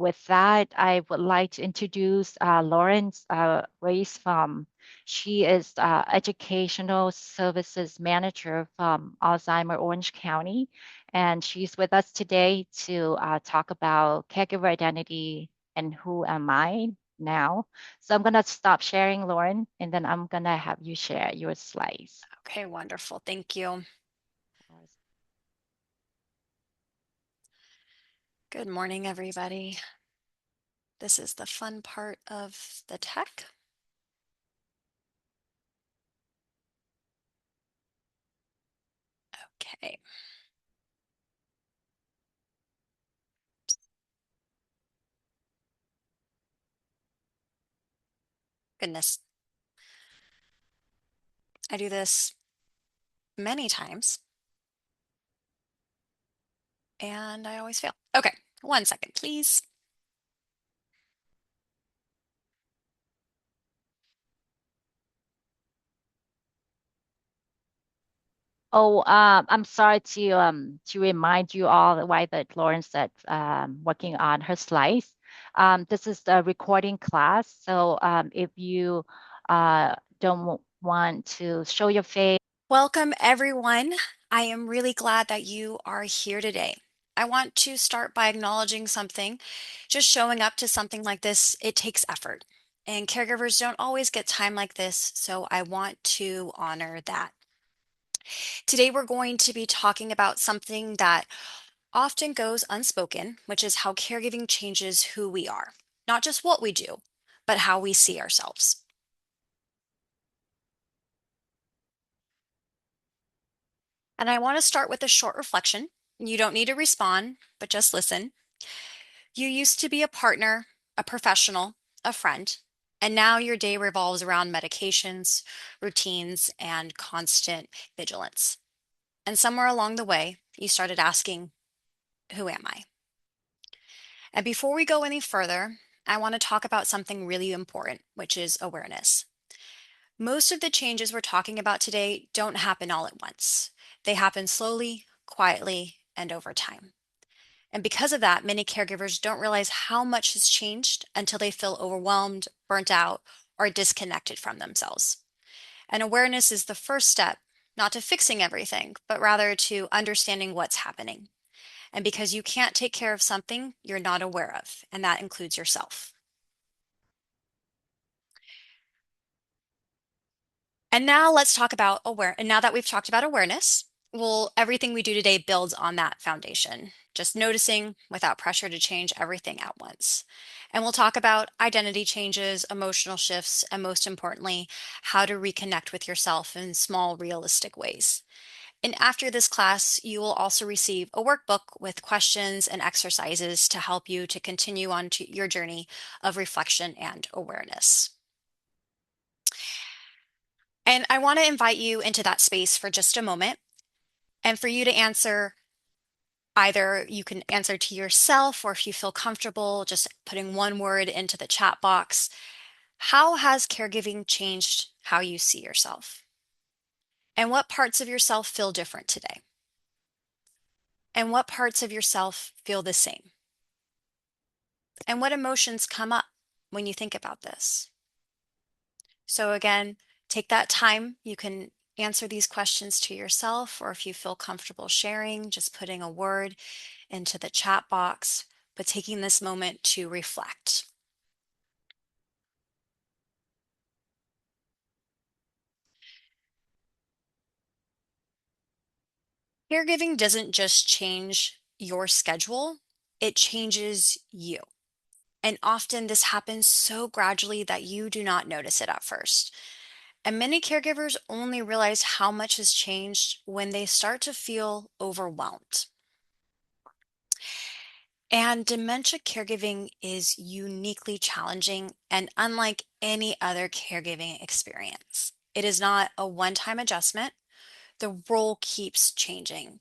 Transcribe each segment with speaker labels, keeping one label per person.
Speaker 1: With that, I would like to introduce Lawrence Race from. She is Educational Services Manager from Alzheimer Orange County, and she's with us today to talk about caregiver identity and who am I now. So I'm gonna stop sharing, Lauren, and then I'm gonna have you share your slides.
Speaker 2: Okay, wonderful. Thank you. Good morning, everybody. This is the fun part of the tech. Okay. Goodness. I do this many times and I always fail. Okay, 1 second, please.
Speaker 1: Oh, I'm sorry to remind you all why that Lauren said working on her slides. This is the recording class, so if you don't want to show your face.
Speaker 2: Welcome, everyone. I am really glad that you are here today. I want to start by acknowledging something. Just showing up to something like this, it takes effort. And caregivers don't always get time like this, so I want to honor that. Today, we're going to be talking about something that often goes unspoken, which is how caregiving changes who we are. Not just what we do, but how we see ourselves. And I want to start with a short reflection. You don't need to respond, but just listen. You used to be a partner, a professional, a friend, and now your day revolves around medications, routines, and constant vigilance. And somewhere along the way, you started asking, who am I? And before we go any further, I want to talk about something really important, which is awareness. Most of the changes we're talking about today don't happen all at once. They happen slowly, quietly, and over time. And because of that, many caregivers don't realize how much has changed until they feel overwhelmed, burnt out, or disconnected from themselves. And awareness is the first step, not to fixing everything, but rather to understanding what's happening. And because you can't take care of something you're not aware of, and that includes yourself. And now let's talk about and now that we've talked about awareness, well, everything we do today builds on that foundation, just noticing without pressure to change everything at once. And we'll talk about identity changes, emotional shifts, and most importantly, how to reconnect with yourself in small, realistic ways. And after this class, you will also receive a workbook with questions and exercises to help you to continue on to your journey of reflection and awareness. And I want to invite you into that space for just a moment and for you to answer. Either you can answer to yourself, or if you feel comfortable, just putting one word into the chat box. How has caregiving changed how you see yourself? And what parts of yourself feel different today? And what parts of yourself feel the same? And what emotions come up when you think about this? So again, take that time. You can answer these questions to yourself, or if you feel comfortable sharing, just putting a word into the chat box, but taking this moment to reflect. Caregiving doesn't just change your schedule, it changes you. And often this happens so gradually that you do not notice it at first. And many caregivers only realize how much has changed when they start to feel overwhelmed. And dementia caregiving is uniquely challenging and unlike any other caregiving experience. It is not a one time adjustment, the role keeps changing.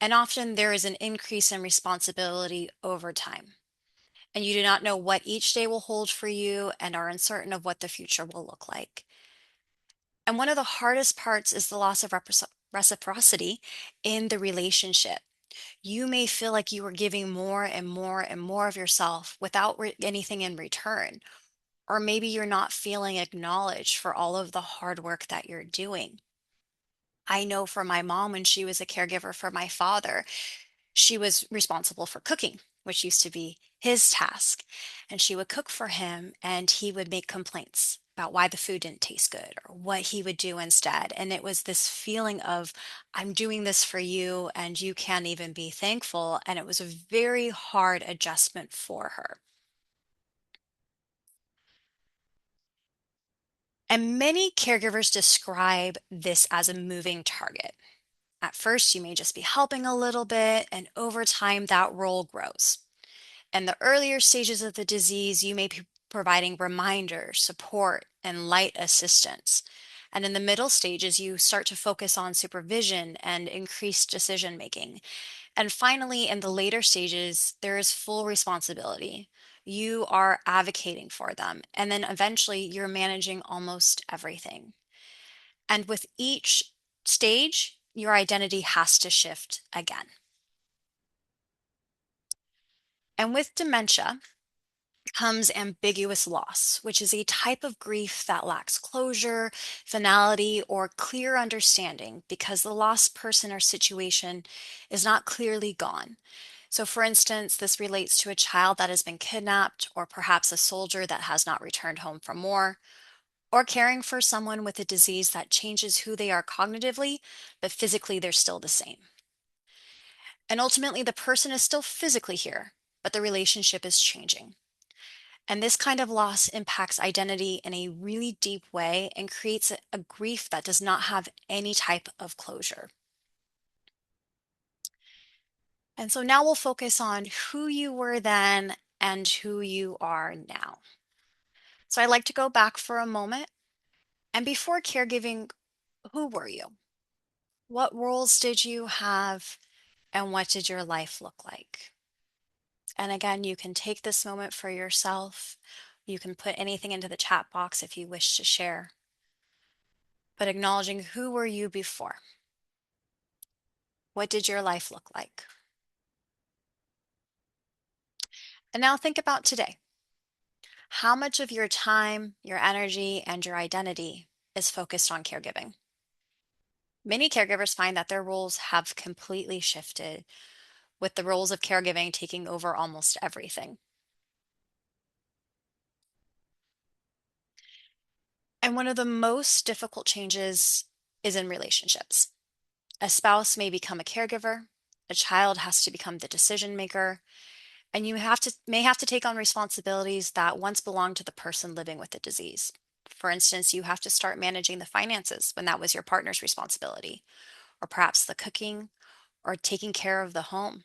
Speaker 2: And often there is an increase in responsibility over time. And you do not know what each day will hold for you and are uncertain of what the future will look like. And one of the hardest parts is the loss of reciprocity in the relationship. You may feel like you are giving more and more and more of yourself without anything in return. Or maybe you're not feeling acknowledged for all of the hard work that you're doing. I know for my mom, when she was a caregiver for my father, she was responsible for cooking, which used to be his task. And she would cook for him, and he would make complaints about why the food didn't taste good or what he would do instead. And it was this feeling of, I'm doing this for you, and you can't even be thankful. And it was a very hard adjustment for her. And many caregivers describe this as a moving target. At first, you may just be helping a little bit, and over time, that role grows. In the earlier stages of the disease, you may be providing reminders, support, and light assistance. And in the middle stages, you start to focus on supervision and increased decision making. And finally, in the later stages, there is full responsibility. You are advocating for them. And then eventually, you're managing almost everything. And with each stage, your identity has to shift again. And with dementia comes ambiguous loss, which is a type of grief that lacks closure, finality, or clear understanding because the lost person or situation is not clearly gone. So, for instance, this relates to a child that has been kidnapped, or perhaps a soldier that has not returned home from war, or caring for someone with a disease that changes who they are cognitively, but physically they're still the same. And ultimately, the person is still physically here, but the relationship is changing. And this kind of loss impacts identity in a really deep way and creates a grief that does not have any type of closure. And so now we'll focus on who you were then and who you are now. So I'd like to go back for a moment. And before caregiving, who were you? What roles did you have? And what did your life look like? And again, you can take this moment for yourself. You can put anything into the chat box if you wish to share. But acknowledging, who were you before? What did your life look like? And now think about today. How much of your time, your energy, and your identity is focused on caregiving? Many caregivers find that their roles have completely shifted, with the roles of caregiving taking over almost everything. And one of the most difficult changes is in relationships. A spouse may become a caregiver, a child has to become the decision maker, and you may have to take on responsibilities that once belonged to the person living with the disease. For instance, you have to start managing the finances when that was your partner's responsibility, or perhaps the cooking, or taking care of the home,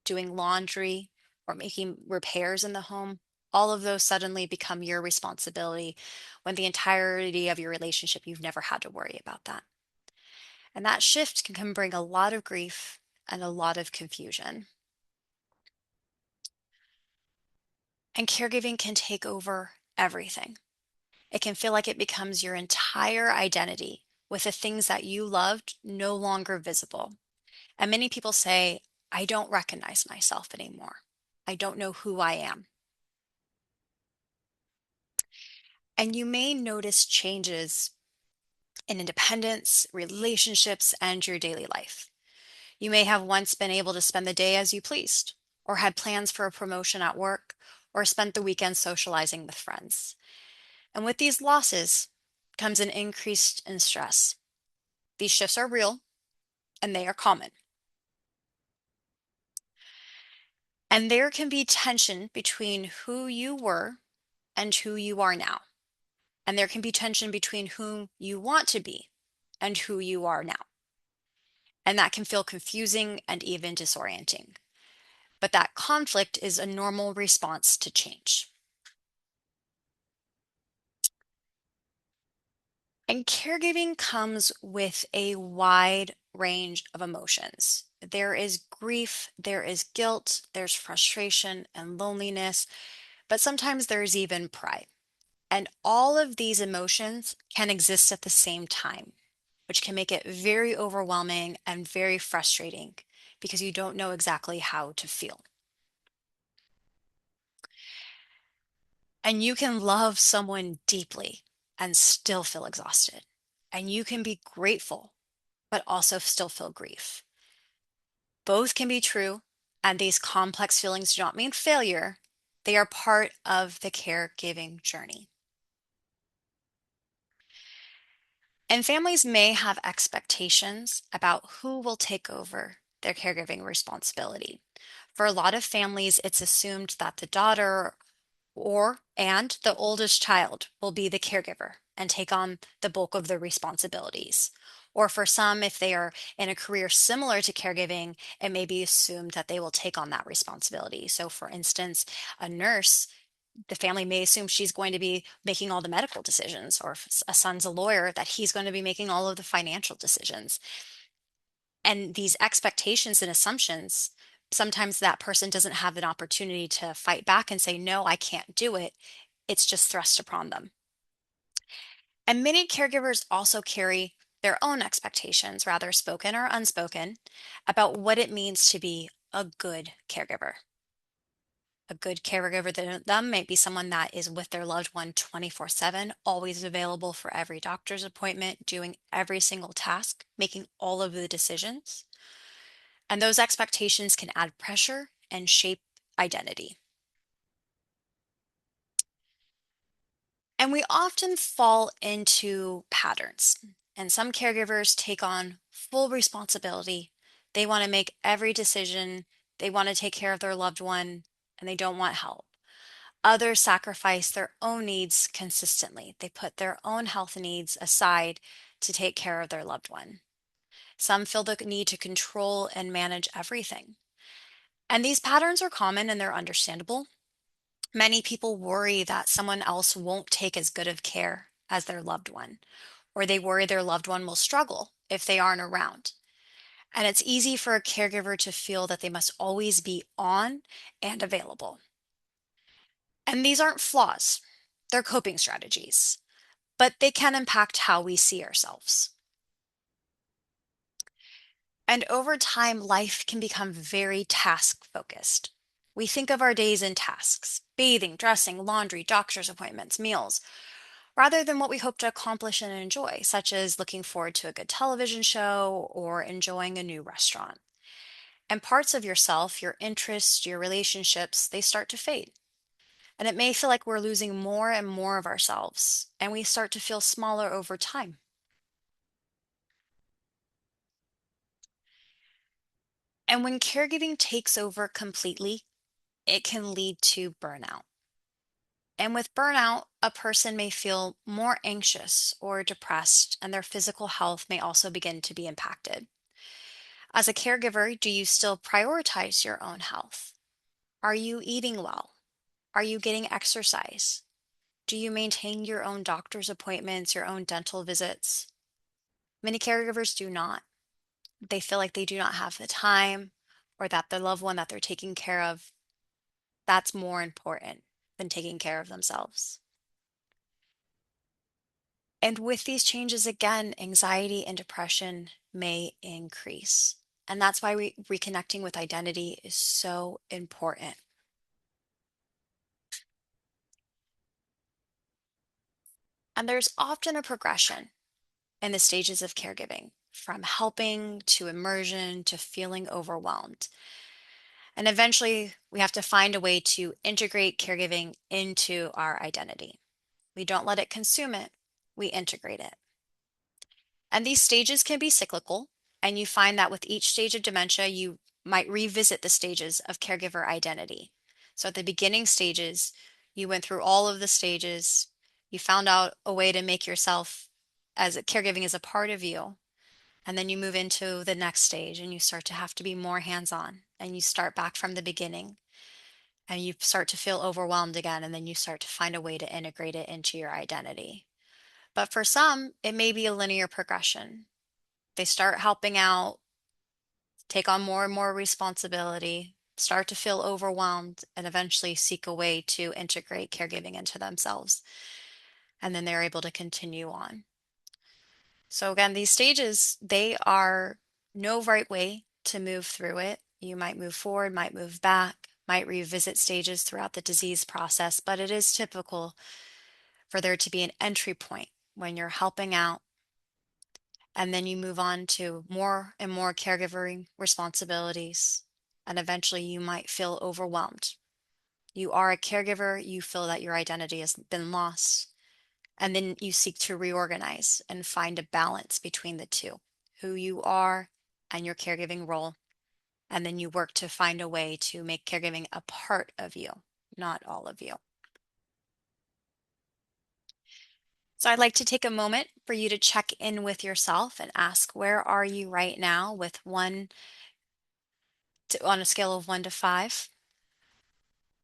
Speaker 2: doing laundry, or making repairs in the home. All of those suddenly become your responsibility when the entirety of your relationship, you've never had to worry about that. And that shift can bring a lot of grief and a lot of confusion. And caregiving can take over everything. It can feel like it becomes your entire identity, with the things that you loved no longer visible. And many people say, I don't recognize myself anymore. I don't know who I am. And you may notice changes in independence, relationships, and your daily life. You may have once been able to spend the day as you pleased, or had plans for a promotion at work, or spent the weekend socializing with friends. And with these losses comes an increase in stress. These shifts are real and they are common. And there can be tension between who you were and who you are now. And there can be tension between who you want to be and who you are now. And that can feel confusing and even disorienting. But that conflict is a normal response to change. And caregiving comes with a wide range of emotions. There is grief, there is guilt, there's frustration and loneliness, but sometimes there's even pride. And all of these emotions can exist at the same time, which can make it very overwhelming and very frustrating because you don't know exactly how to feel. And you can love someone deeply and still feel exhausted. And you can be grateful, but also still feel grief. Both can be true, and these complex feelings do not mean failure. They are part of the caregiving journey. And families may have expectations about who will take over their caregiving responsibility. For a lot of families, it's assumed that the daughter and the oldest child will be the caregiver and take on the bulk of the responsibilities. Or for some, if they are in a career similar to caregiving, it may be assumed that they will take on that responsibility. So, for instance, a nurse, the family may assume she's going to be making all the medical decisions, or if a son's a lawyer, that he's going to be making all of the financial decisions. And these expectations and assumptions, sometimes that person doesn't have an opportunity to fight back and say, no, I can't do it. It's just thrust upon them. And many caregivers also carry their own expectations, rather spoken or unspoken, about what it means to be a good caregiver. A good caregiver to them might be someone that is with their loved one 24/7, always available for every doctor's appointment, doing every single task, making all of the decisions. And those expectations can add pressure and shape identity. And we often fall into patterns. And some caregivers take on full responsibility. They want to make every decision, they want to take care of their loved one, and they don't want help. Others sacrifice their own needs consistently. They put their own health needs aside to take care of their loved one. Some feel the need to control and manage everything. And these patterns are common and they're understandable. Many people worry that someone else won't take as good of care as their loved one, or they worry their loved one will struggle if they aren't around. And it's easy for a caregiver to feel that they must always be on and available. And these aren't flaws, they're coping strategies, but they can impact how we see ourselves. And over time, life can become very task focused. We think of our days in tasks: bathing, dressing, laundry, doctor's appointments, meals, rather than what we hope to accomplish and enjoy, such as looking forward to a good television show or enjoying a new restaurant. And parts of yourself, your interests, your relationships, they start to fade. And it may feel like we're losing more and more of ourselves, and we start to feel smaller over time. And when caregiving takes over completely, it can lead to burnout. And with burnout, a person may feel more anxious or depressed, and their physical health may also begin to be impacted. As a caregiver, do you still prioritize your own health? Are you eating well? Are you getting exercise? Do you maintain your own doctor's appointments, your own dental visits? Many caregivers do not. They feel like they do not have the time, or that the loved one that they're taking care of, that's more important than taking care of themselves. And with these changes, again, anxiety and depression may increase. And that's why reconnecting with identity is so important. And there's often a progression in the stages of caregiving, from helping to immersion to feeling overwhelmed. And eventually, we have to find a way to integrate caregiving into our identity. We don't let it consume it, we integrate it. And these stages can be cyclical, and you find that with each stage of dementia, you might revisit the stages of caregiver identity. So at the beginning stages, you went through all of the stages, you found out a way to make yourself as caregiving is a part of you. And then you move into the next stage and you start to have to be more hands-on and you start back from the beginning and you start to feel overwhelmed again. And then you start to find a way to integrate it into your identity. But for some, it may be a linear progression. They start helping out, take on more and more responsibility, start to feel overwhelmed, and eventually seek a way to integrate caregiving into themselves. And then they're able to continue on. So again, these stages, they are no right way to move through it. You might move forward, might move back, might revisit stages throughout the disease process, but it is typical for there to be an entry point when you're helping out, and then you move on to more and more caregiving responsibilities, and eventually you might feel overwhelmed. You are a caregiver, you feel that your identity has been lost, and then you seek to reorganize and find a balance between the two, who you are and your caregiving role. And then you work to find a way to make caregiving a part of you, not all of you. So I'd like to take a moment for you to check in with yourself and ask, where are you right now with on a scale of 1 to 5?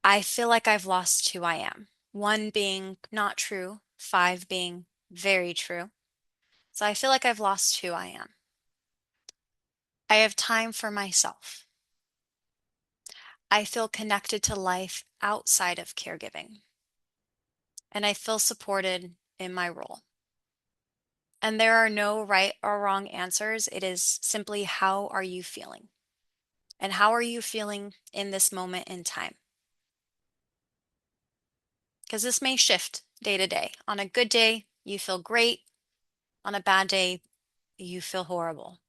Speaker 2: I feel like I've lost who I am. 1 being not true, 5 being very true. So I feel like I've lost who I am. I have time for myself. I feel connected to life outside of caregiving. And I feel supported in my role. And there are no right or wrong answers. It is simply, how are you feeling? And how are you feeling in this moment in time? Because this may shift day to day. On a good day, you feel great. On a bad day, you feel horrible,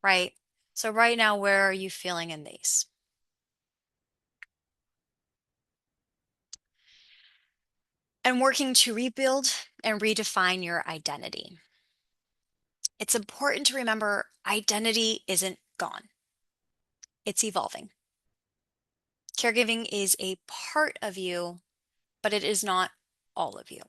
Speaker 2: right? So right now, where are you feeling in these? And working to rebuild and redefine your identity. It's important to remember identity isn't gone. It's evolving. Caregiving is a part of you, but it is not all of you.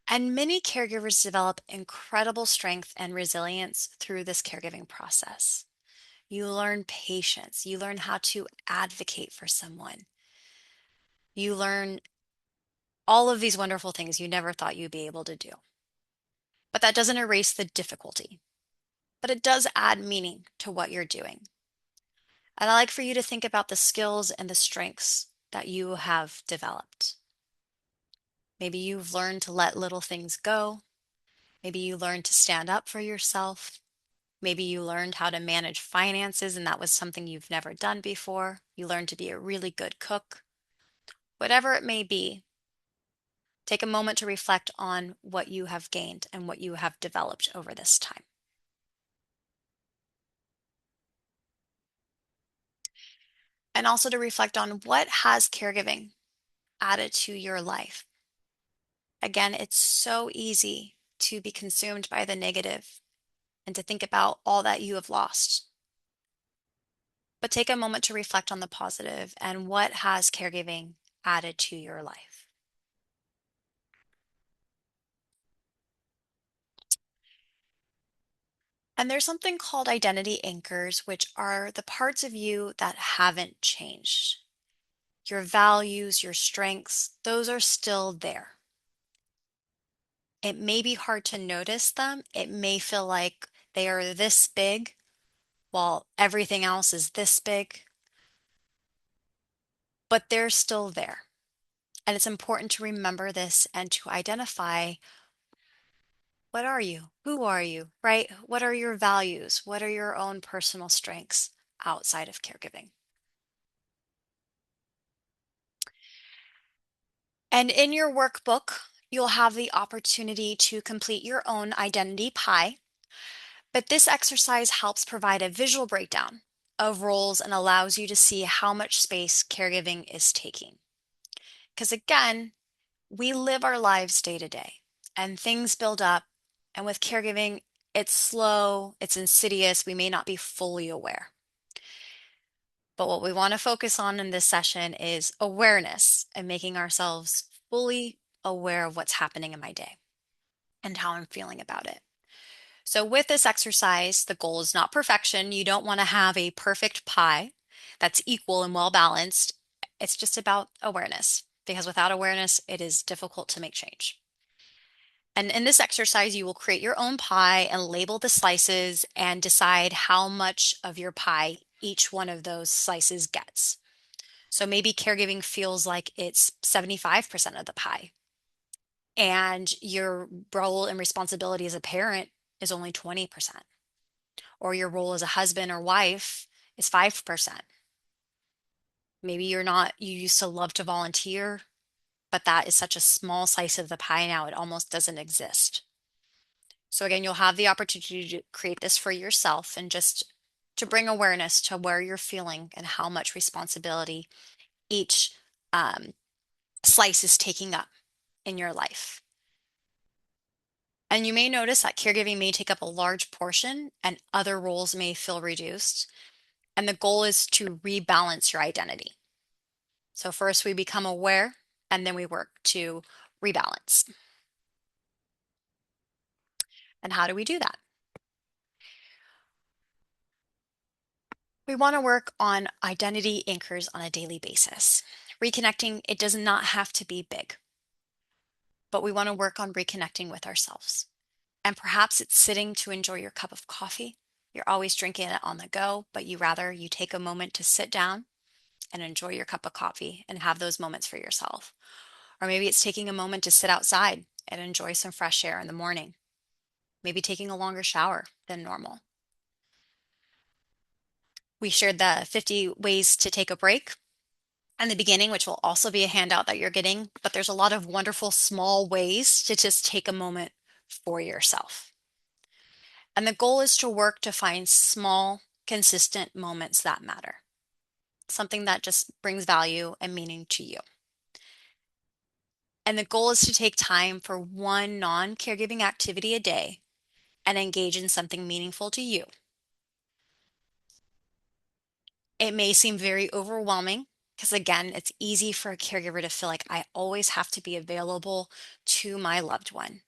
Speaker 2: And many caregivers develop incredible strength and resilience through this caregiving process. You learn patience. You learn how to advocate for someone. You learn all of these wonderful things you never thought you'd be able to do. But that doesn't erase the difficulty, but it does add meaning to what you're doing. And I like for you to think about the skills and the strengths that you have developed. Maybe you've learned to let little things go. Maybe you learned to stand up for yourself. Maybe you learned how to manage finances and that was something you've never done before. You learned to be a really good cook. Whatever it may be, take a moment to reflect on what you have gained and what you have developed over this time. And also to reflect on, what has caregiving added to your life? Again, it's so easy to be consumed by the negative and to think about all that you have lost. But take a moment to reflect on the positive and what has caregiving added to your life. And there's something called identity anchors, which are the parts of you that haven't changed. Your values, your strengths, those are still there. It may be hard to notice them. It may feel like they are this big while everything else is this big, but they're still there. And it's important to remember this and to identify, what are you? Who are you, right? What are your values? What are your own personal strengths outside of caregiving? And in your workbook, you'll have the opportunity to complete your own identity pie. But this exercise helps provide a visual breakdown of roles and allows you to see how much space caregiving is taking. Because again, we live our lives day to day and things build up. And with caregiving, it's slow, it's insidious, we may not be fully aware. But what we want to focus on in this session is awareness and making ourselves fully aware of what's happening in my day and how I'm feeling about it. So with this exercise, the goal is not perfection. You don't want to have a perfect pie that's equal and well balanced. It's just about awareness, because without awareness, it is difficult to make change. And in this exercise, you will create your own pie and label the slices and decide how much of your pie each one of those slices gets. So maybe caregiving feels like it's 75% of the pie. And your role and responsibility as a parent is only 20%, or your role as a husband or wife is 5%. Maybe you used to love to volunteer, but that is such a small slice of the pie now, it almost doesn't exist. So again, you'll have the opportunity to create this for yourself and just to bring awareness to where you're feeling and how much responsibility each um, slice is taking up in your life. And you may notice that caregiving may take up a large portion and other roles may feel reduced. And the goal is to rebalance your identity. So first we become aware and then we work to rebalance. And how do we do that? We want to work on identity anchors on a daily basis. Reconnecting, it does not have to be big, but we want to work on reconnecting with ourselves. And perhaps it's sitting to enjoy your cup of coffee. You're always drinking it on the go, but you take a moment to sit down and enjoy your cup of coffee and have those moments for yourself. Or maybe it's taking a moment to sit outside and enjoy some fresh air in the morning. Maybe taking a longer shower than normal. We shared the 50 ways to take a break in the beginning, which will also be a handout that you're getting, but there's a lot of wonderful small ways to just take a moment for yourself. And the goal is to work to find small, consistent moments that matter, something that just brings value and meaning to you. And the goal is to take time for one non-caregiving activity a day and engage in something meaningful to you. It may seem very overwhelming because, again, it's easy for a caregiver to feel like I always have to be available to my loved one.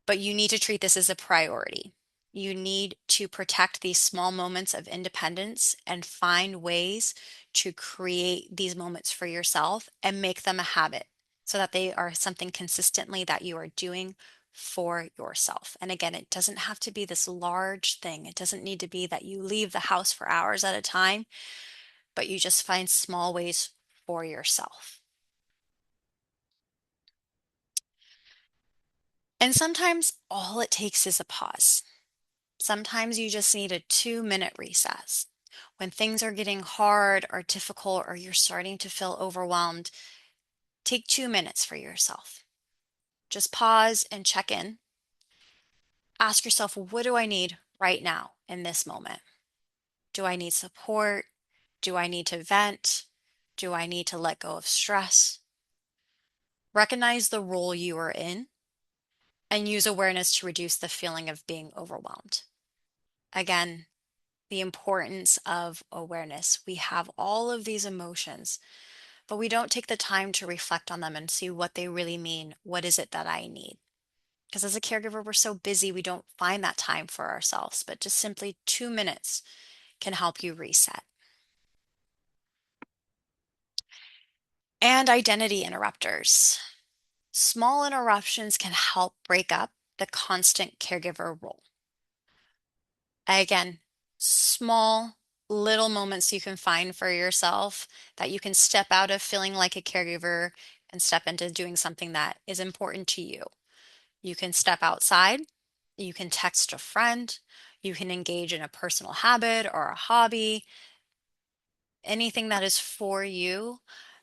Speaker 2: But you need to treat this as a priority. You need to protect these small moments of independence and find ways to create these moments for yourself and make them a habit so that they are something consistently that you are doing for yourself. And again, it doesn't have to be this large thing. It doesn't need to be that you leave the house for hours at a time, but you just find small ways for yourself. And sometimes all it takes is a pause. Sometimes you just need a 2-minute recess. When things are getting hard or difficult or you're starting to feel overwhelmed, take 2 minutes for yourself. Just pause and check in. Ask yourself, what do I need right now in this moment? Do I need support? Do I need to vent? Do I need to let go of stress? Recognize the role you are in and use awareness to reduce the feeling of being overwhelmed. Again, the importance of awareness. We have all of these emotions, but we don't take the time to reflect on them and see what they really mean. What is it that I need? Because as a caregiver, we're so busy, we don't find that time for ourselves, but just simply 2 minutes can help you reset. And identity interrupters. Small interruptions can help break up the constant caregiver role. Again, small little moments you can find for yourself that you can step out of feeling like a caregiver and step into doing something that is important to you. You can step outside, you can text a friend, you can engage in a personal habit or a hobby, anything that is for you.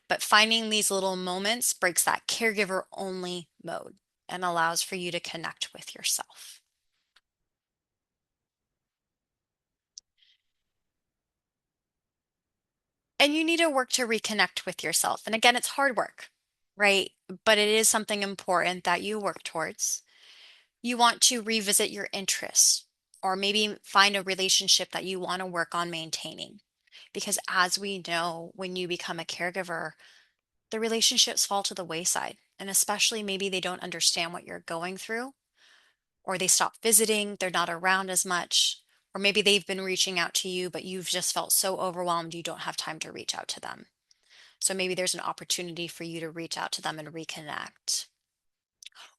Speaker 2: But finding these little moments breaks that caregiver only mode and allows for you to connect with yourself. And you need to work to reconnect with yourself. And again, it's hard work, right? But it is something important that you work towards. You want to revisit your interests or maybe find a relationship that you want to work on maintaining. Because as we know, when you become a caregiver, the relationships fall to the wayside. And especially maybe they don't understand what you're going through, or they stop visiting, they're not around as much, or maybe they've been reaching out to you, but you've just felt so overwhelmed you don't have time to reach out to them. So maybe there's an opportunity for you to reach out to them and reconnect.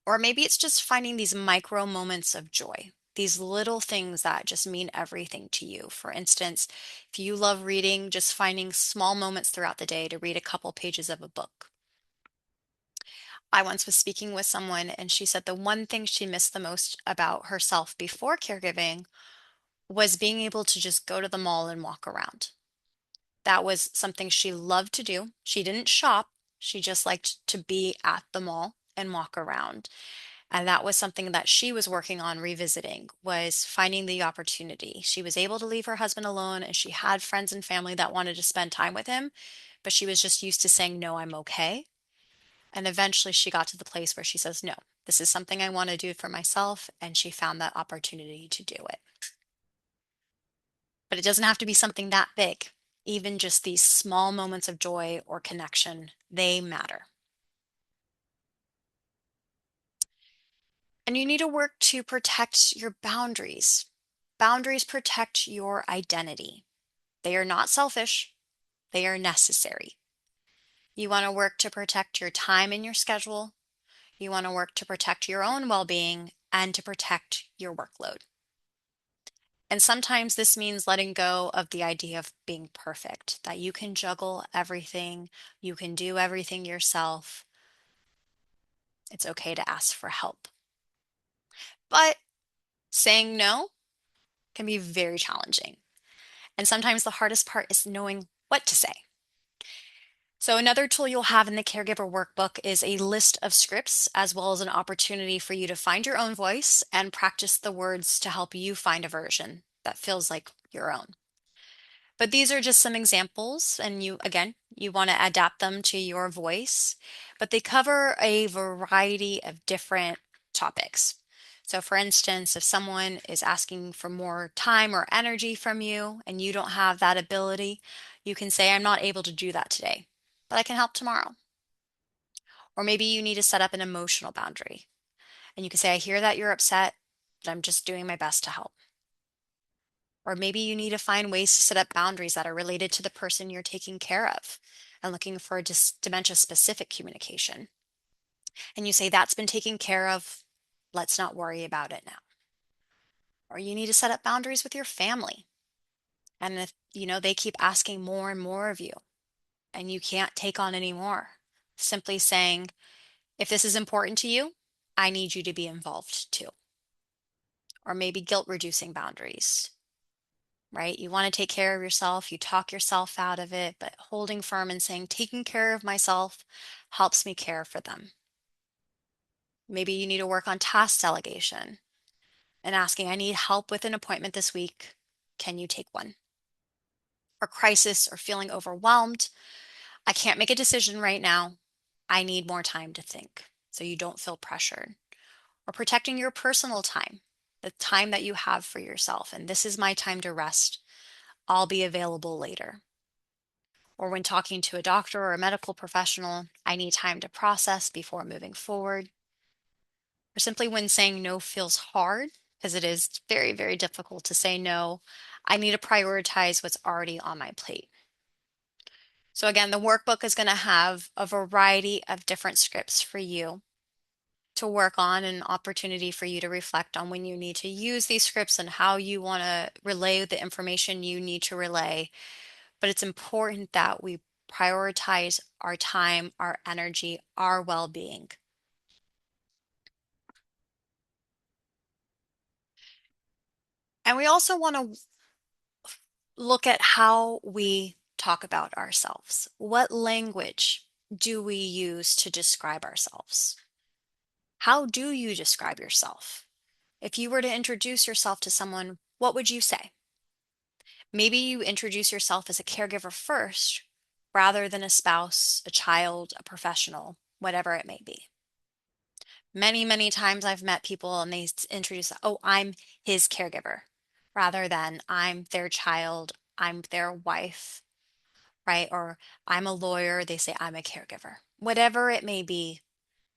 Speaker 2: Or maybe it's just finding these micro moments of joy, these little things that just mean everything to you. For instance, if you love reading, just finding small moments throughout the day to read a couple pages of a book. I once was speaking with someone and she said the one thing she missed the most about herself before caregiving was being able to just go to the mall and walk around. That was something she loved to do. She didn't shop. She just liked to be at the mall and walk around. And that was something that she was working on revisiting, was finding the opportunity. She was able to leave her husband alone and she had friends and family that wanted to spend time with him, but she was just used to saying, "No, I'm okay." And eventually she got to the place where she says, "No, this is something I want to do for myself." And she found that opportunity to do it. But it doesn't have to be something that big. Even just these small moments of joy or connection, they matter. And you need to work to protect your boundaries. Boundaries protect your identity. They are not selfish, they are necessary. You want to work to protect your time and your schedule. You want to work to protect your own well being and to protect your workload. And sometimes this means letting go of the idea of being perfect, that you can juggle everything, you can do everything yourself. It's okay to ask for help. But saying no can be very challenging. And sometimes the hardest part is knowing what to say. So, another tool you'll have in the Caregiver Workbook is a list of scripts, as well as an opportunity for you to find your own voice and practice the words to help you find a version that feels like your own. But these are just some examples, and you want to adapt them to your voice, but they cover a variety of different topics. So, for instance, if someone is asking for more time or energy from you and you don't have that ability, you can say, "I'm not able to do that today, but I can help tomorrow." Or maybe you need to set up an emotional boundary and you can say, "I hear that you're upset, but I'm just doing my best to help." Or maybe you need to find ways to set up boundaries that are related to the person you're taking care of and looking for dementia specific communication. And you say, "That's been taken care of. Let's not worry about it now." Or you need to set up boundaries with your family. And if, they keep asking more and more of you and you can't take on any more, simply saying, "If this is important to you, I need you to be involved too." Or maybe guilt reducing boundaries, right? You want to take care of yourself, you talk yourself out of it, but holding firm and saying, "Taking care of myself helps me care for them." Maybe you need to work on task delegation and asking, "I need help with an appointment this week. Can you take one?" Or crisis or feeling overwhelmed. "I can't make a decision right now. I need more time to think." So you don't feel pressured. Or protecting your personal time, the time that you have for yourself. And this is my time to rest. I'll be available later. Or when talking to a doctor or a medical professional, "I need time to process before moving forward." Or simply when saying no feels hard, because it is very, very difficult to say no, "I need to prioritize what's already on my plate." So, again, the workbook is going to have a variety of different scripts for you to work on, an opportunity for you to reflect on when you need to use these scripts and how you want to relay the information you need to relay. But it's important that we prioritize our time, our energy, our well being. And we also want to look at how we talk about ourselves. What language do we use to describe ourselves? How do you describe yourself? If you were to introduce yourself to someone, what would you say? Maybe you introduce yourself as a caregiver first, rather than a spouse, a child, a professional, whatever it may be. Many, many times I've met people and they introduce, "Oh, I'm his caregiver," rather than "I'm their child, I'm their wife," right? Or "I'm a lawyer," they say "I'm a caregiver." Whatever it may be,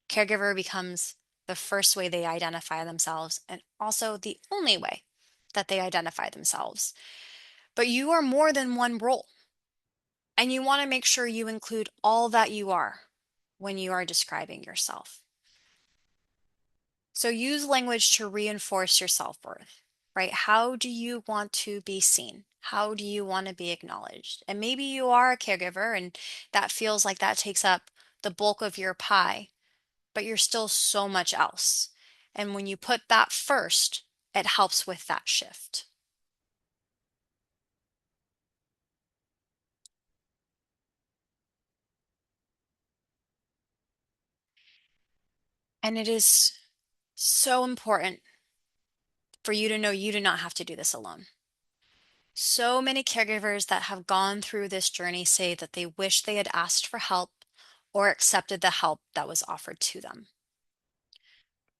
Speaker 2: caregiver becomes the first way they identify themselves and also the only way that they identify themselves. But you are more than one role, and you want to make sure you include all that you are when you are describing yourself. So use language to reinforce your self-worth, right? How do you want to be seen? How do you want to be acknowledged? And maybe you are a caregiver and that feels like that takes up the bulk of your pie. but you're still so much else. And when you put that first, it helps with that shift. And it is so important for you to know you do not have to do this alone. So many caregivers that have gone through this journey say that they wish they had asked for help or accepted the help that was offered to them.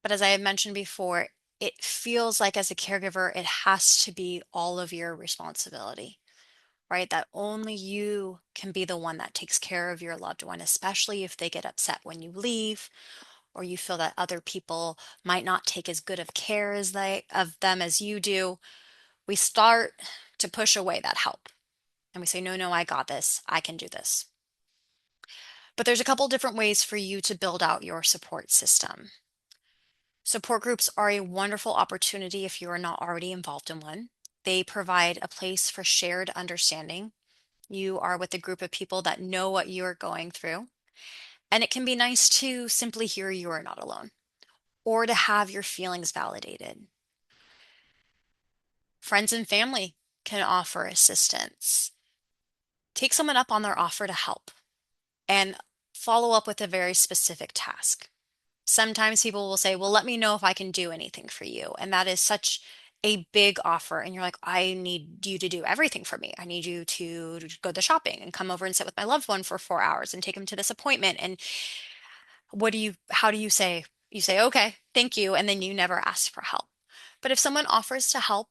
Speaker 2: But as I had mentioned before, it feels like as a caregiver, it has to be all of your responsibility, right? That only you can be the one that takes care of your loved one, especially if they get upset when you leave or you feel that other people might not take as good of care as they of them as you do. We start to push away that help and we say, no, no, I got this. I can do this. But there's a couple different ways for you to build out your support system. Support groups are a wonderful opportunity if you are not already involved in one. They provide a place for shared understanding. You are with a group of people that know what you are going through. And it can be nice to simply hear you are not alone or to have your feelings validated. Friends and family can offer assistance. Take someone up on their offer to help and follow up with a very specific task. Sometimes people will say, well, let me know if I can do anything for you. And that is such a big offer. And you're like, I need you to do everything for me. I need you to go to shopping and come over and sit with my loved one for 4 hours and take him to this appointment. And how do you say? You say, okay, thank you. And then you never ask for help. But if someone offers to help,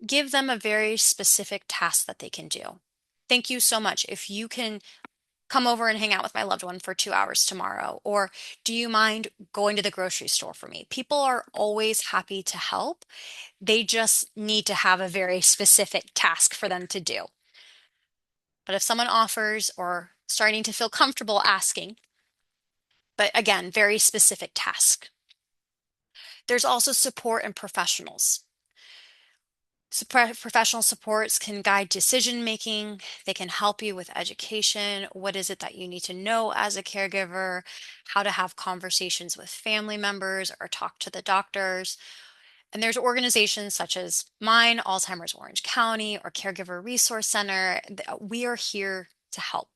Speaker 2: give them a very specific task that they can do. Thank you so much. If you can come over and hang out with my loved one for 2 hours tomorrow, or do you mind going to the grocery store for me? People are always happy to help. They just need to have a very specific task for them to do. But if someone offers or starting to feel comfortable asking, but again, very specific task. There's also support and professionals. Professional supports can guide decision making. They can help you with education. What is it that you need to know as a caregiver? How to have conversations with family members or talk to the doctors. And there's organizations such as mine, Alzheimer's Orange County, or Caregiver Resource Center. We are here to help.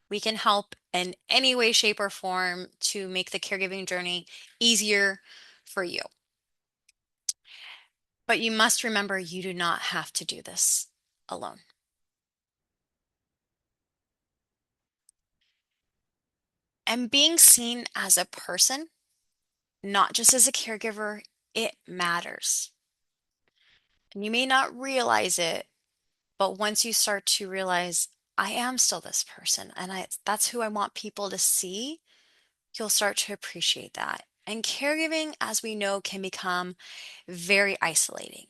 Speaker 2: We can help in any way, shape, or form to make the caregiving journey easier for you. But you must remember you do not have to do this alone. And being seen as a person, not just as a caregiver, it matters. And you may not realize it, but once you start to realize, I am still this person, and that's who I want people to see, you'll start to appreciate that. And caregiving, as we know, can become very isolating,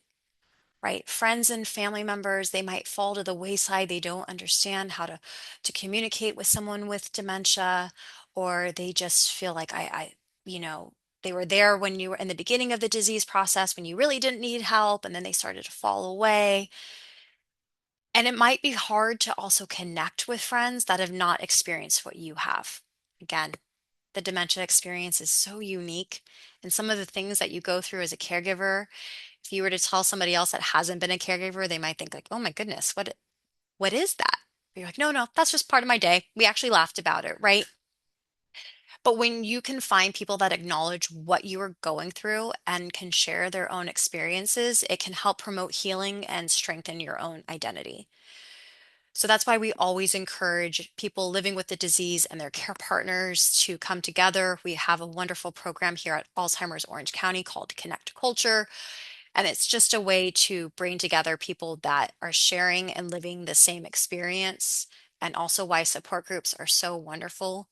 Speaker 2: right? Friends and family members, they might fall to the wayside. They don't understand how to communicate with someone with dementia, or they just feel like you know, they were there when you were in the beginning of the disease process, when you really didn't need help, and then they started to fall away. And it might be hard to also connect with friends that have not experienced what you have. Again, the dementia experience is so unique. And some of the things that you go through as a caregiver, if you were to tell somebody else that hasn't been a caregiver, they might think like, "Oh my goodness, what is that?" But you're like, "No, no, that's just part of my day. We actually laughed about it, right?" But when you can find people that acknowledge what you are going through and can share their own experiences, it can help promote healing and strengthen your own identity. So that's why we always encourage people living with the disease and their care partners to come together. We have a wonderful program here at Alzheimer's Orange County called Connect Culture. And it's just a way to bring together people that are sharing and living the same experience. And also why support groups are so wonderful,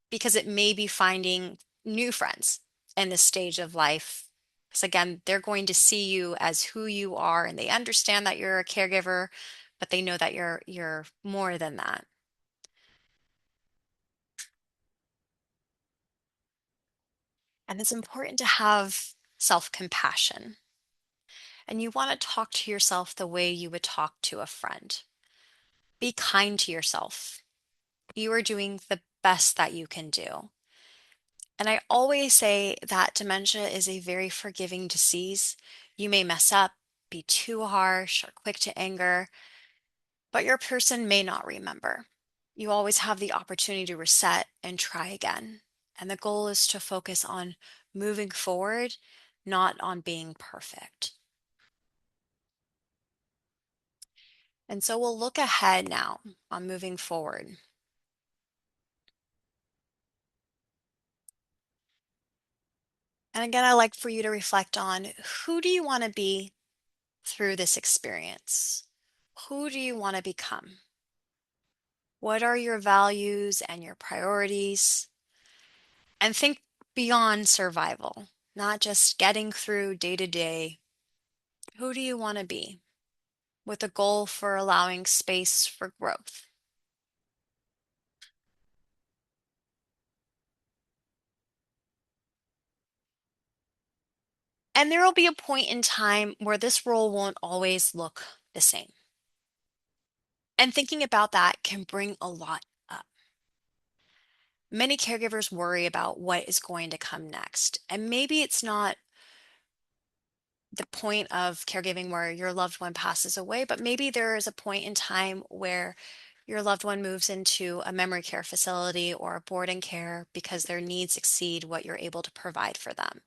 Speaker 2: because it may be finding new friends in this stage of life. Because again, they're going to see you as who you are and they understand that you're a caregiver, but they know that you're more than that. And it's important to have self-compassion. And you want to talk to yourself the way you would talk to a friend. Be kind to yourself. You are doing the best that you can do. And I always say that dementia is a very forgiving disease. You may mess up, be too harsh, or quick to anger, but your person may not remember. You always have the opportunity to reset and try again. And the goal is to focus on moving forward, not on being perfect. And so we'll look ahead now on moving forward. And again, I like for you to reflect on, who do you want to be through this experience? Who do you want to become? What are your values and your priorities? And think beyond survival, not just getting through day to day. Who do you want to be, with a goal for allowing space for growth? And there will be a point in time where this role won't always look the same. And thinking about that can bring a lot up. Many caregivers worry about what is going to come next. And maybe it's not the point of caregiving where your loved one passes away, but maybe there is a point in time where your loved one moves into a memory care facility or a boarding care because their needs exceed what you're able to provide for them.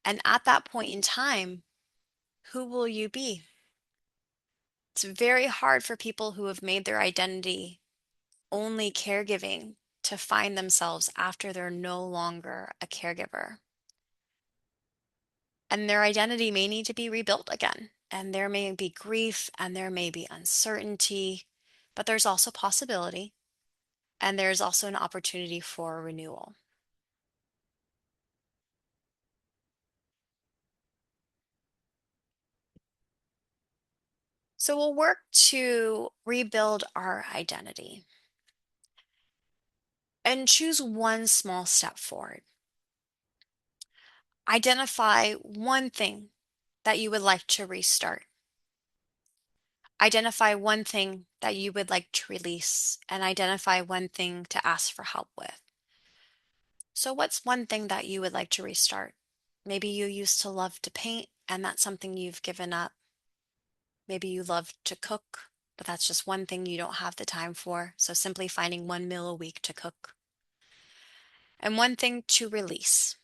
Speaker 2: And at that point in time, who will you be? It's very hard for people who have made their identity only caregiving to find themselves after they're no longer a caregiver. And their identity may need to be rebuilt again. And there may be grief and there may be uncertainty, but there's also possibility. And there's also an opportunity for renewal. So we'll work to rebuild our identity and choose one small step forward. Identify one thing that you would like to restart. Identify one thing that you would like to release, and identify one thing to ask for help with. So, what's one thing that you would like to restart? Maybe you used to love to paint and that's something you've given up. Maybe you love to cook, but that's just one thing you don't have the time for. So, simply finding one meal a week to cook. And one thing to release.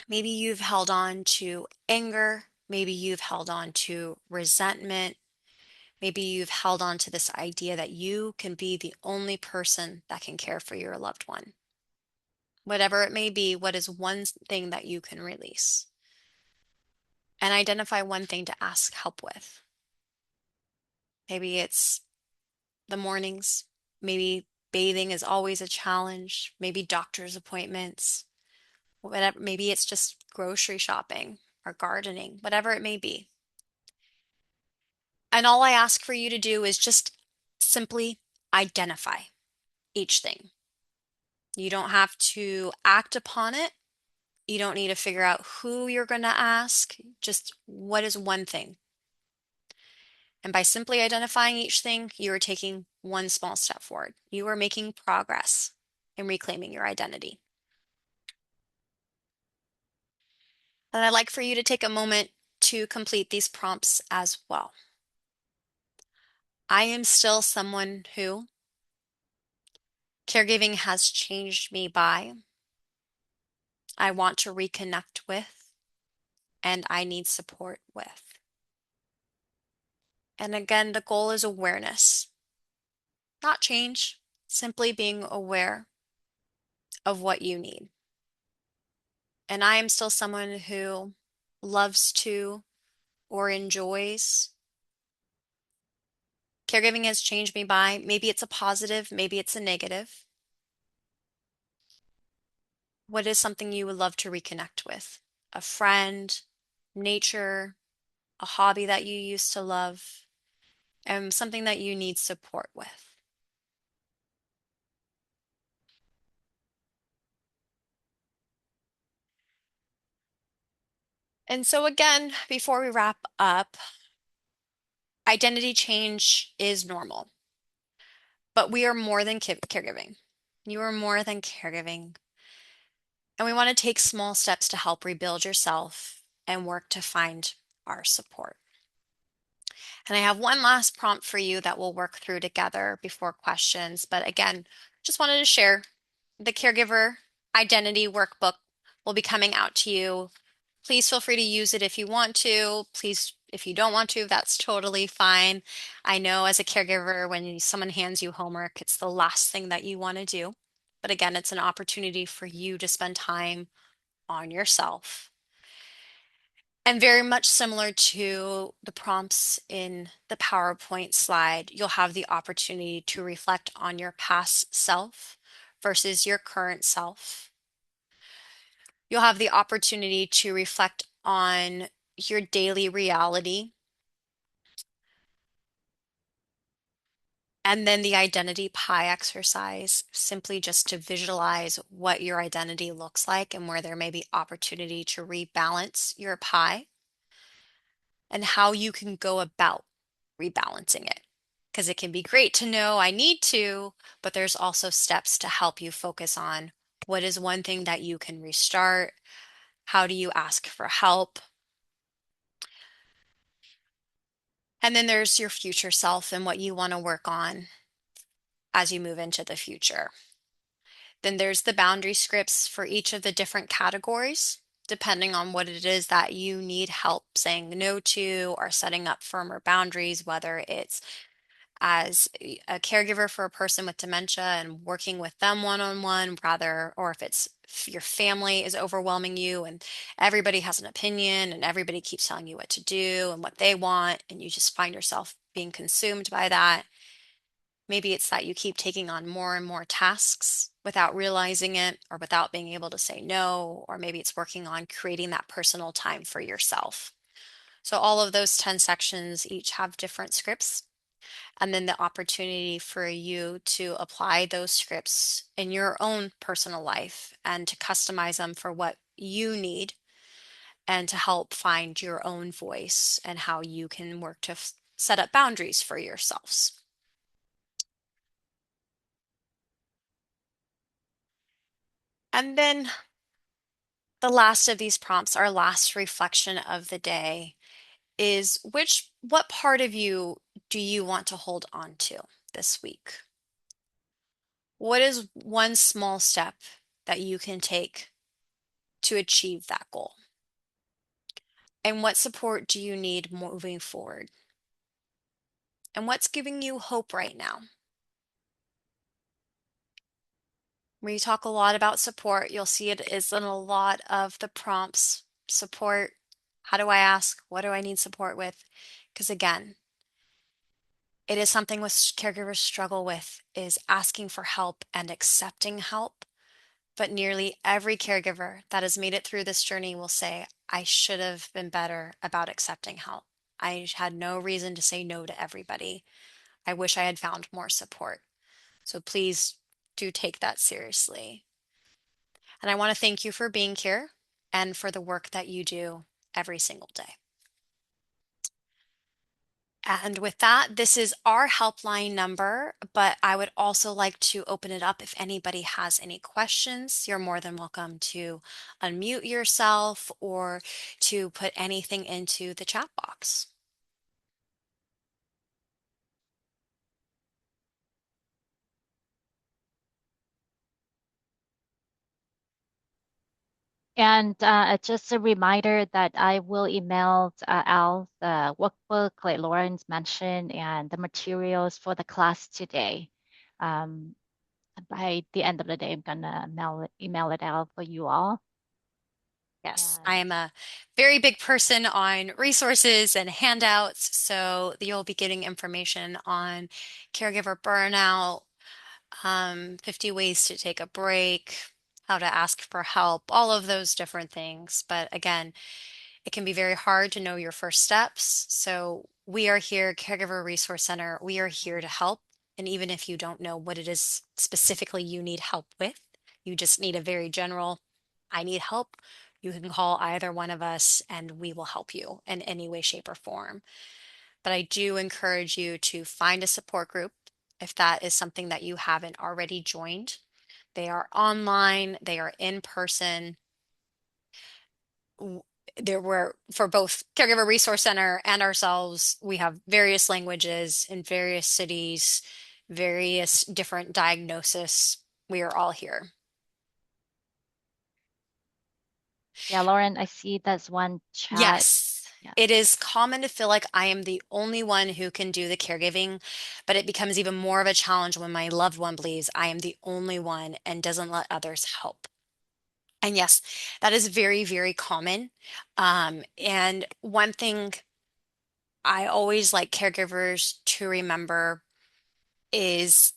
Speaker 2: Maybe you've held on to anger. Maybe you've held on to resentment. Maybe you've held on to this idea that you can be the only person that can care for your loved one. Whatever it may be, what is one thing that you can release? And identify one thing to ask help with. Maybe it's the mornings. Maybe bathing is always a challenge. Maybe doctor's appointments. Whatever, maybe it's just grocery shopping or gardening, whatever it may be. And all I ask for you to do is just simply identify each thing. You don't have to act upon it. You don't need to figure out who you're going to ask. Just what is one thing? And by simply identifying each thing, you are taking one small step forward. You are making progress in reclaiming your identity. And I'd like for you to take a moment to complete these prompts as well. I am still someone who caregiving has changed me by. I want to reconnect with, and I need support with. And again, the goal is awareness, not change, simply being aware of what you need. And I am still someone who loves to or enjoys. Caregiving has changed me by. Maybe it's a positive, maybe it's a negative. What is something you would love to reconnect with? A friend, nature, a hobby that you used to love, and something that you need support with. And so, again, before we wrap up, identity change is normal, but we are more than caregiving. You are more than caregiving. And we want to take small steps to help rebuild yourself and work to find our support. And I have one last prompt for you that we'll work through together before questions. But again, just wanted to share the Caregiver Identity Workbook will be coming out to you. Please feel free to use it if you want to. Please, if you don't want to, that's totally fine. I know as a caregiver, when someone hands you homework, it's the last thing that you want to do. But again, it's an opportunity for you to spend time on yourself. And very much similar to the prompts in the PowerPoint slide, you'll have the opportunity to reflect on your past self versus your current self. You'll have the opportunity to reflect on your daily reality. And then the identity pie exercise, simply just to visualize what your identity looks like and where there may be opportunity to rebalance your pie and how you can go about rebalancing it. Because it can be great to know I need to, but there's also steps to help you focus on what is one thing that you can restart. How do you ask for help? And then there's your future self and what you want to work on as you move into the future. Then there's the boundary scripts for each of the different categories, depending on what it is that you need help saying no to or setting up firmer boundaries, whether it's as a caregiver for a person with dementia and working with them one-on-one rather, or if your family is overwhelming you and everybody has an opinion and everybody keeps telling you what to do and what they want, and you just find yourself being consumed by that. Maybe it's that you keep taking on more and more tasks without realizing it or without being able to say no, or maybe it's working on creating that personal time for yourself. So all of those 10 sections each have different scripts, and then the opportunity for you to apply those scripts in your own personal life and to customize them for what you need and to help find your own voice and how you can work to set up boundaries for yourselves. And then the last of these prompts, our last reflection of the day, is what part of you do you want to hold on to this week? What is one small step that you can take to achieve that goal? And what support do you need moving forward? And what's giving you hope right now? We talk a lot about support. You'll see it is in a lot of the prompts. Support. How do I ask? What do I need support with? Because again, it is something with caregivers struggle with is asking for help and accepting help. But nearly every caregiver that has made it through this journey will say, I should have been better about accepting help. I had no reason to say no to everybody. I wish I had found more support. So please do take that seriously. And I want to thank you for being here and for the work that you do every single day. And with that, this is our helpline number, but I would also like to open it up if anybody has any questions. You're more than welcome to unmute yourself or to put anything into the chat box.
Speaker 1: And just a reminder that I will email Al the workbook like Lawrence mentioned and the materials for the class today. Um, by the end of the day, I'm gonna email it out for you all.
Speaker 2: Yes, I
Speaker 1: And
Speaker 2: am a very big person on resources and handouts, so you'll be getting information on caregiver burnout, 50 ways to take a break, how to ask for help, all of those different things. But again, it can be very hard to know your first steps. So we are here, Caregiver Resource Center, we are here to help. And even if you don't know what it is specifically you need help with, you just need a very general, I need help. You can call either one of us and we will help you in any way, shape, or form. But I do encourage you to find a support group if that is something that you haven't already joined. They are online, they are in person. W- There were for both Caregiver Resource Center and ourselves, we have various languages in various cities, various different diagnosis. We are all here.
Speaker 1: Yeah, Lauren, I see that's one chat.
Speaker 2: Yes,
Speaker 1: Yeah.
Speaker 2: it is common to feel like I am the only one who can do the caregiving, but it becomes even more of a challenge when my loved one believes I am the only one and doesn't let others help. And yes, that is very, very common. And one thing I always like caregivers to remember is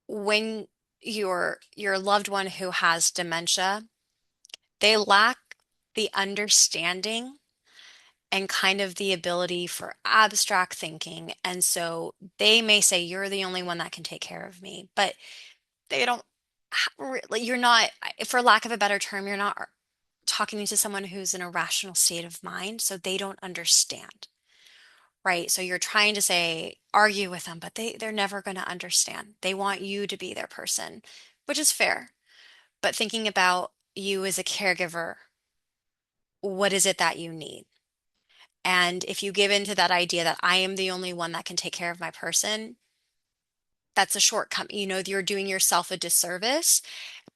Speaker 2: when your loved one who has dementia, they lack the understanding and kind of the ability for abstract thinking. And so they may say, you're the only one that can take care of me, but they don't, like, you're not, for lack of a better term, you're not talking to someone who's in a rational state of mind, so they don't understand. Right. So you're trying to say, argue with them, but they're never going to understand. They want you to be their person, which is fair. But thinking about you as a caregiver, what is it that you need? And if you give into that idea that I am the only one that can take care of my person, that's a shortcut. You know, you're doing yourself a disservice,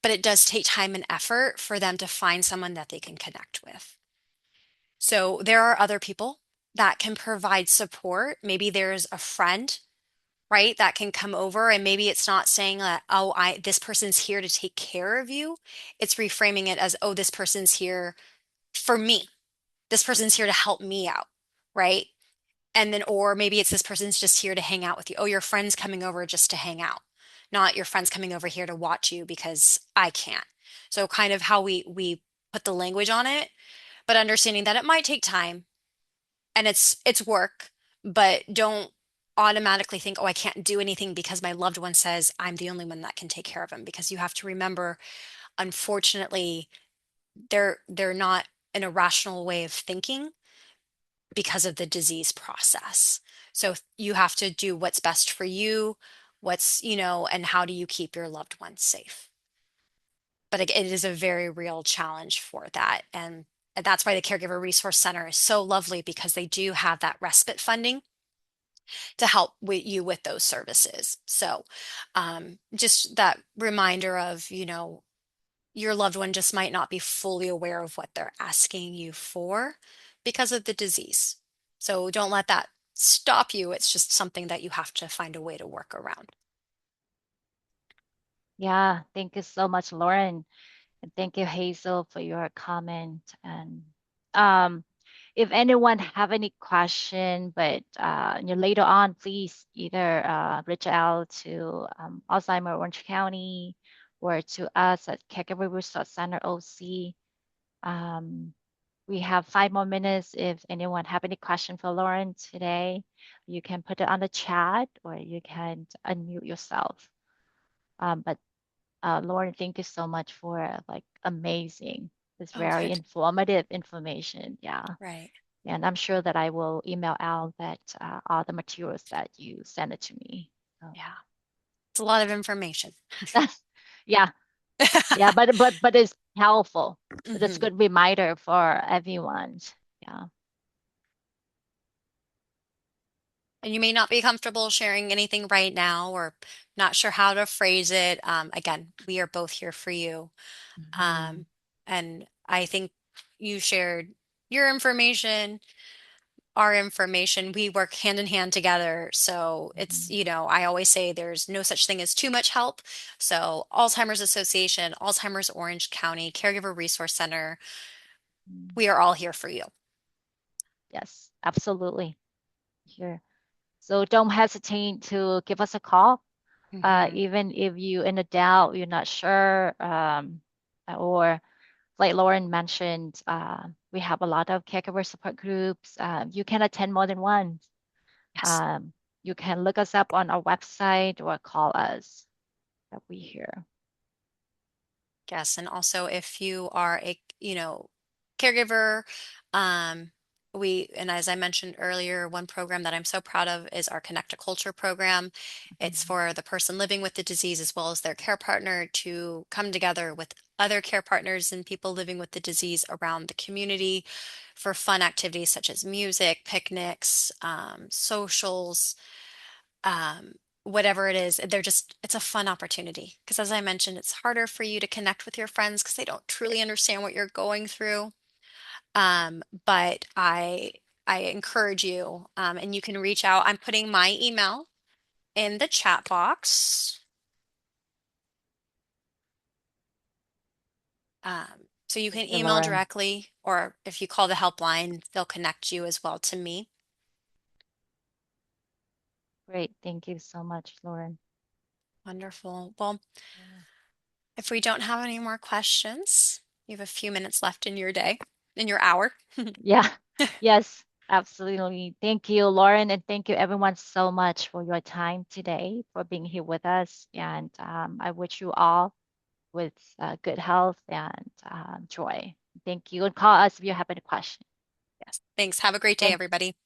Speaker 2: but it does take time and effort for them to find someone that they can connect with. So there are other people that can provide support. Maybe there's a friend, right, that can come over, and maybe it's not saying that, oh, I this person's here to take care of you. It's reframing it as, oh, this person's here for me. This person's here to help me out, right? And then, or maybe it's this person's just here to hang out with you. Oh, your friend's coming over just to hang out, not your friend's coming over here to watch you because I can't. So kind of how we put the language on it, but understanding that it might take time and it's work, but don't automatically think, oh, I can't do anything because my loved one says I'm the only one that can take care of him. Because you have to remember, unfortunately, they're not in a rational way of thinking because of the disease process. So you have to do what's best for you, and how do you keep your loved ones safe? But it is a very real challenge for that. And that's why the Caregiver Resource Center is so lovely because they do have that respite funding to help with you with those services. So just that reminder of, your loved one just might not be fully aware of what they're asking you for because of the disease. So don't let that stop you. It's just something that you have to find a way to work around.
Speaker 1: Yeah, thank you so much, Lauren. And thank you, Hazel, for your comment. And um, if anyone have any question, but later on, please either reach out to Alzheimer Orange County or to us at Caregiver Resource Center OC. Um, we have 5 more minutes. If anyone have any question for Lauren today, you can put it on the chat or you can unmute yourself. But Lauren, thank you so much for like amazing. It's
Speaker 2: Oh,
Speaker 1: very
Speaker 2: good.
Speaker 1: informative information. Yeah.
Speaker 2: Right.
Speaker 1: And I'm sure that I will email out that all the materials that you sent it to me. So
Speaker 2: Yeah. It's a lot of information.
Speaker 1: that's yeah, yeah, but it's helpful. That's a
Speaker 2: hmm
Speaker 1: good reminder for everyone. Yeah.
Speaker 2: And you may not be comfortable sharing anything right now or not sure how to phrase it. Again, we are both here for you.
Speaker 1: Mhm.
Speaker 2: Um, and I think you shared your information, our information. We work hand in hand together. So it's,
Speaker 1: Mhm.
Speaker 2: I always say there's no such thing as too much help. So Alzheimer's Association, Alzheimer's Orange County, Caregiver Resource Center,
Speaker 1: Mhm.
Speaker 2: we are all here for you.
Speaker 1: Yes, absolutely. Sure. So don't hesitate to give us a call.
Speaker 2: hmm
Speaker 1: Even if you in a doubt, you're not sure, or like Lauren mentioned, we have a lot of caregiver support groups. You can attend more than one.
Speaker 2: Yes.
Speaker 1: Um, you can look us up on our website or call us that we here.
Speaker 2: Yes. And also if you are a, caregiver, um, And as I mentioned earlier, one program that I'm so proud of is our Connect to Culture program. It's
Speaker 1: Mhm.
Speaker 2: for the person living with the disease as well as their care partner to come together with other care partners and people living with the disease around the community for fun activities such as music, picnics, socials, um, whatever it is. It's a fun opportunity because, as I mentioned, it's harder for you to connect with your friends because they don't truly understand what you're going through. But I encourage you, and you can reach out. I'm putting my email in the chat box. So you
Speaker 1: Thank
Speaker 2: can
Speaker 1: you,
Speaker 2: email
Speaker 1: Lauren.
Speaker 2: directly, or if you call the helpline, they'll connect you as well to me.
Speaker 1: Great. Thank you so much, Lauren.
Speaker 2: Wonderful. Well,
Speaker 1: Yeah.
Speaker 2: if we don't have any more questions, you have a few minutes left in your day, in your hour.
Speaker 1: Yeah. Yes, absolutely. Thank you, Lauren, and thank you everyone so much for your time today, for being here with us. And I wish you all with good health and joy. Thank you. And call us if you have any questions.
Speaker 2: Yes. Thanks. Have a great day,
Speaker 1: Thank
Speaker 2: everybody.